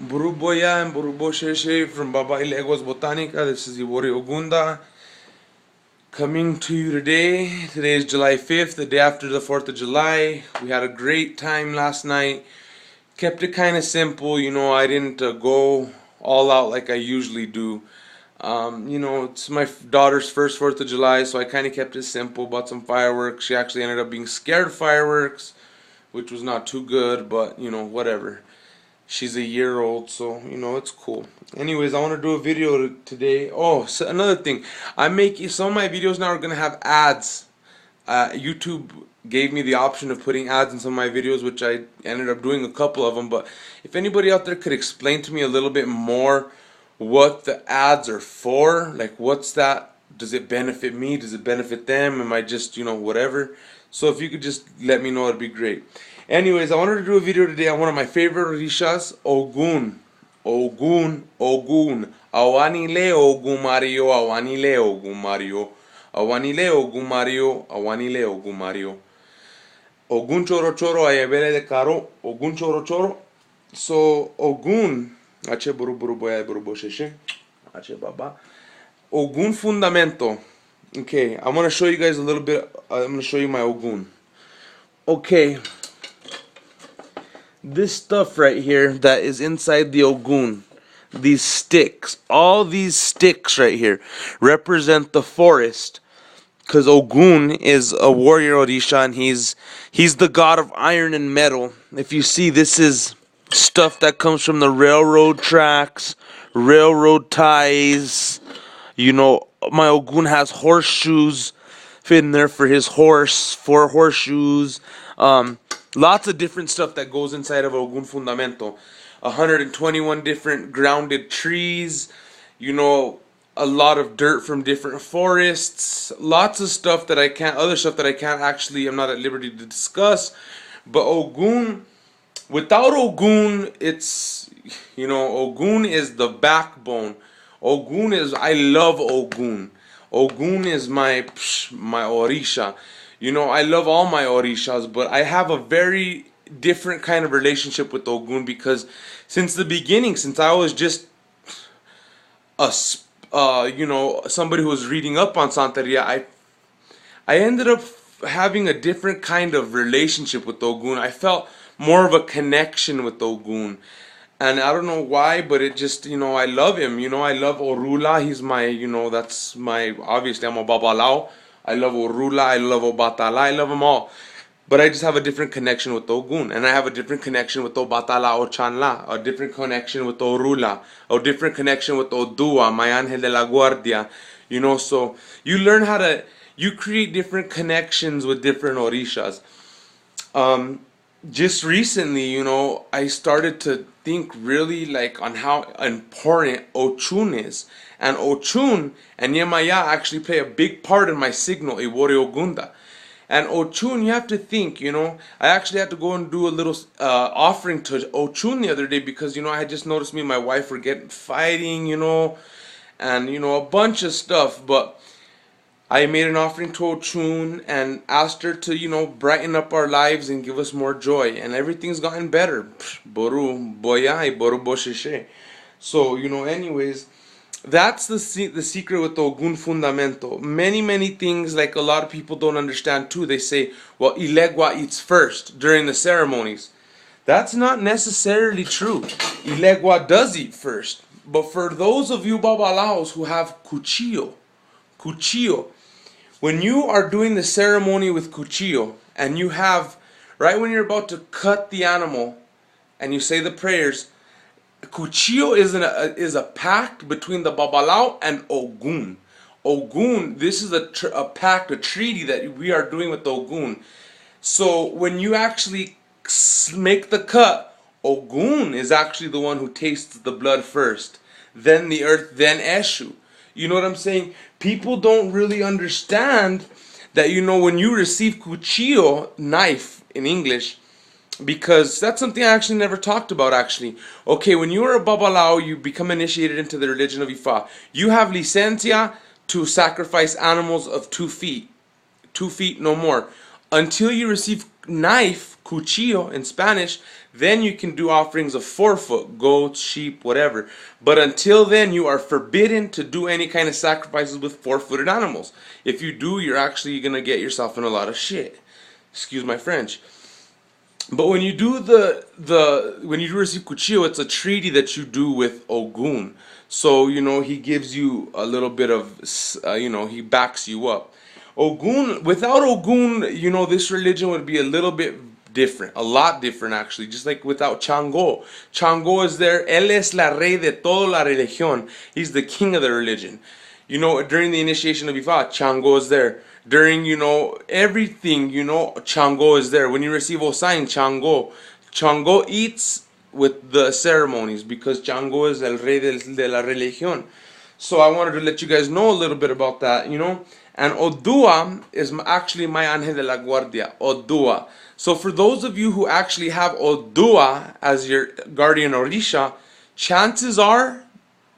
Buruboya and Burubo Sheshe from Baba Ilegos Botanica. This is Iwori Ogunda coming to you today. Today is July 5th, the day after the 4th of July. We had a great time last night. Kept it kind of simple, I didn't go all out like I usually do. It's my daughter's first 4th of July, so I kind of kept it simple. Bought some fireworks. She actually ended up being scared of fireworks, which was not too good, but whatever. She's a year old, so it's cool. Anyways, I want to do a video today. Oh, so another thing, some of my videos now are gonna have ads. YouTube gave me the option of putting ads in some of my videos, which I ended up doing a couple of them. But if anybody out there could explain to me a little bit more what the ads are for, like what's that? Does it benefit me? Does it benefit them? Am I just whatever? So if you could just let me know, it'd be great. Anyways, I wanted to do a video today on one of my favorite orishas, Oggun. Oggun. Awanile Oggun Mario, Awanile Oggun Mario. Awanile Oggun Mario, Awanile Oggun Mario. Oggun Choro Choro, Ayebele de Caro, Oggun Choro Choro. So, Oggun, Ache Buru Buru Boya Buru Bosheshe, Ache Baba. Oggun Fundamento. Okay, I'm going to show you guys a little bit. I'm going to show you my Oggun. Okay. This stuff right here that is inside the Oggun, these sticks, all these sticks right here represent the forest, because Oggun is a warrior Orisha, and he's the god of iron and metal. If you see, this is stuff that comes from the railroad tracks, railroad ties. My Oggun has horseshoes in there for his horse, 4 horseshoes. Lots of different stuff that goes inside of Oggun Fundamento. 121 different grounded trees, a lot of dirt from different forests, lots of stuff that other stuff that I'm not at liberty to discuss. But Oggun, without Oggun, Oggun is the backbone. I love Oggun. Oggun is my Orisha. I love all my Orishas, but I have a very different kind of relationship with Oggun, because since the beginning, since I was just somebody who was reading up on Santeria, I ended up having a different kind of relationship with Oggun. I felt more of a connection with Oggun. And I don't know why, but it just, I love him. I love Orula. He's my, that's my, obviously I'm a Babalao. I love Orula, I love Obatala, I love them all. But I just have a different connection with Oggun. And I have a different connection with Obatala or Chanla. A different connection with Orula. A different connection with Odua, my Angel de la Guardia. So you learn you create different connections with different Orishas. Just recently, I started to think really on how important Ochun is. And Ochun and Yemaya actually play a big part in my signal, Iwori Ogunda. And Ochun, you have to think, I actually had to go and do a little offering to Ochun the other day, because, I had just noticed me and my wife were fighting, and, a bunch of stuff. But I made an offering to Ochun and asked her to, brighten up our lives and give us more joy. And everything's gotten better. Boru boyai, boru bosheshe. So, anyways, that's the secret with the Oggun Fundamento. Many things, like a lot of people don't understand too. They say, well, Ilegua eats first during the ceremonies. That's not necessarily true. Ilegua does eat first. But for those of you Babalaos who have cuchillo, when you are doing the ceremony with cuchillo, and you have, right when you're about to cut the animal, and you say the prayers, cuchillo is a pact between the Babalao and Oggun. Oggun, this is a pact, a treaty that we are doing with Oggun. So when you actually make the cut, Oggun is actually the one who tastes the blood first, then the earth, then Eshu. You know what I'm saying? People don't really understand that, when you receive cuchillo, knife in English, because that's something I actually never talked about, actually. Okay, when you are a Babalao, you become initiated into the religion of Ifa. You have licencia to sacrifice animals of 2 feet. 2 feet, no more. until you receive knife, cuchillo in Spanish, then you can do offerings of 4-foot, goats, sheep, whatever. But until then, you are forbidden to do any kind of sacrifices with 4-footed animals. If you do, you're actually going to get yourself in a lot of shit. Excuse my French. But when you do when you do receive cuchillo, it's a treaty that you do with Oggun. So he gives you a little bit of he backs you up. Oggun, without Oggun, this religion would be a little bit different, a lot different actually. Just like without Chango, Chango is there. Él es la rey de toda la religión. He's the king of the religion. During the initiation of Ifa, Chango is there. During, everything, Chango is there. When you receive Osain, Chango eats with the ceremonies because Chango is el rey de la religión. So I wanted to let you guys know a little bit about that, And Odua is actually my Ángel de la Guardia, Odua. So for those of you who actually have Odua as your guardian Orisha, chances are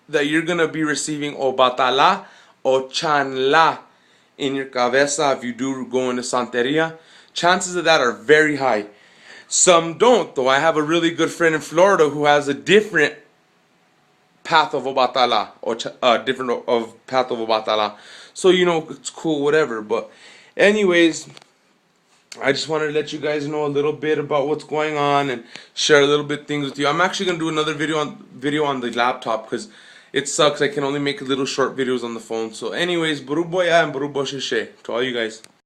that you're going to be receiving Obatala or Chanla in your cabeza if you do go into Santeria. Chances of that are very high. Some don't, though. I have a really good friend in Florida who has a different path of Obatala, or different of path of Obatala. So it's cool, whatever. But anyways, I just wanted to let you guys know a little bit about what's going on and share a little bit things with you. I'm actually gonna do another video on the laptop because it sucks. I can only make little short videos on the phone. So anyways, Buruboya and Buruboshishe to all you guys.